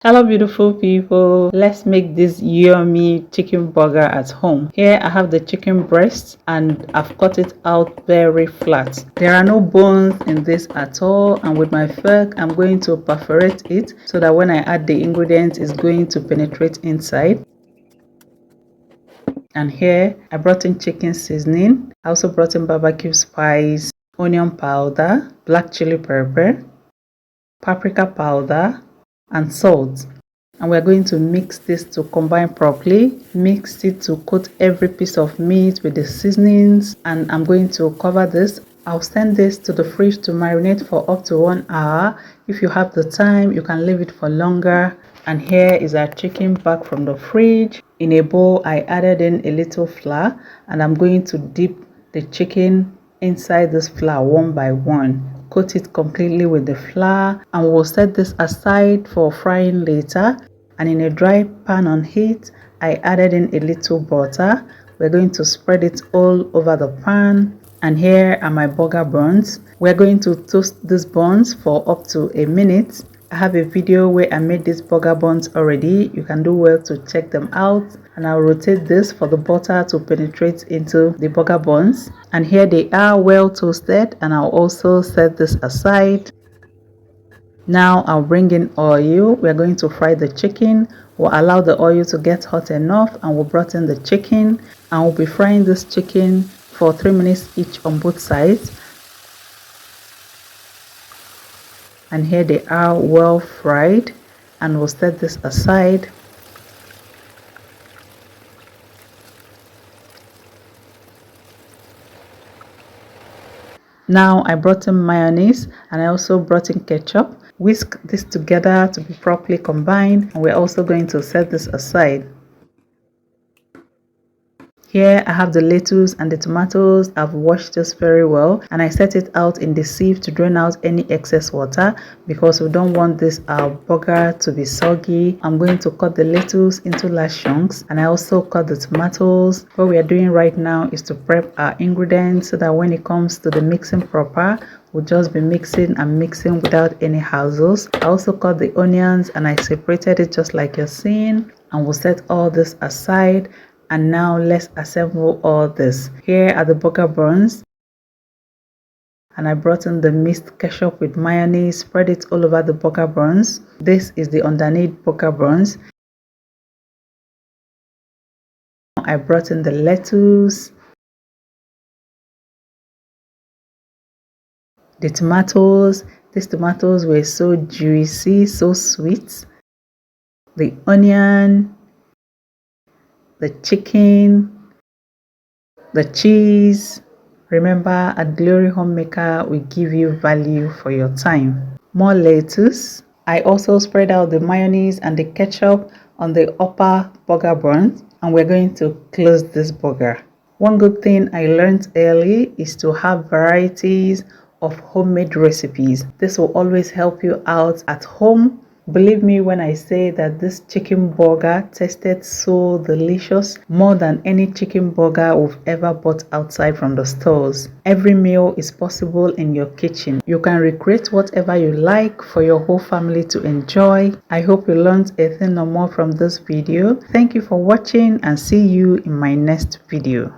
Hello beautiful people, let's make this yummy chicken burger at home. Here I have the chicken breast and I've cut it out very flat. There are no bones in this at all, and with my fork I'm going to perforate it so that when I add the ingredients it's going to penetrate inside. And here I brought in chicken seasoning. I also brought in barbecue spice, onion powder, black chili pepper, paprika powder and salt, and we're going to mix this to combine properly. Mix it to coat every piece of meat with the seasonings, and I'm going to cover this. I'll send this to the fridge to marinate for up to 1 hour. If you have the time, you can leave it for longer. And here is our chicken back from the fridge. In a bowl I added in a little flour, and I'm going to dip the chicken inside this flour one by one. Coat it completely with the flour, and we'll set this aside for frying later. And in a dry pan on heat I added in a little butter. We're going to spread it all over the pan. And here are my burger buns. We're going to toast these buns for up to a minute. I have a video where I made these burger buns already. You can do well to check them out. And I'll rotate this for the butter to penetrate into the burger buns. And here they are, well toasted, and I'll also set this aside. Now I'll bring in oil. We're going to fry the chicken. We'll allow the oil to get hot enough, and we'll bring in the chicken, and we'll be frying this chicken for 3 minutes each on both sides. And here they are, well fried, and we'll set this aside. Now I brought in mayonnaise, and I also brought in ketchup. Whisk this together to be properly combined, and we're also going to set this aside. Here I have the lettuce and the tomatoes. I've washed this very well, and I set it out in the sieve to drain out any excess water because we don't want this burger to be soggy. I'm going to cut the lettuce into large chunks, and I also cut the tomatoes. What we are doing right now is to prep our ingredients so that when it comes to the mixing proper, we'll just be mixing and mixing without any hassles. I also cut the onions and I separated it just like you're seeing, and we'll set all this aside. And now let's assemble all this. Here are the burger buns, and I brought in the mixed ketchup with mayonnaise, spread it all over the burger buns. This is the underneath burger buns. I brought in the lettuce, the tomatoes. These tomatoes were so juicy, so sweet. The onion, the chicken, the cheese. Remember, at Glory Homemaker, we give you value for your time. More lettuce. I also spread out the mayonnaise and the ketchup on the upper burger buns, and we're going to close this burger. One good thing I learned early is to have varieties of homemade recipes. This will always help you out at home. Believe me when I say that this chicken burger tasted so delicious, more than any chicken burger we've ever bought outside from the stores. Every meal is possible in your kitchen. You can recreate whatever you like for your whole family to enjoy. I hope you learned a thing or more from this video. Thank you for watching, and see you in my next video.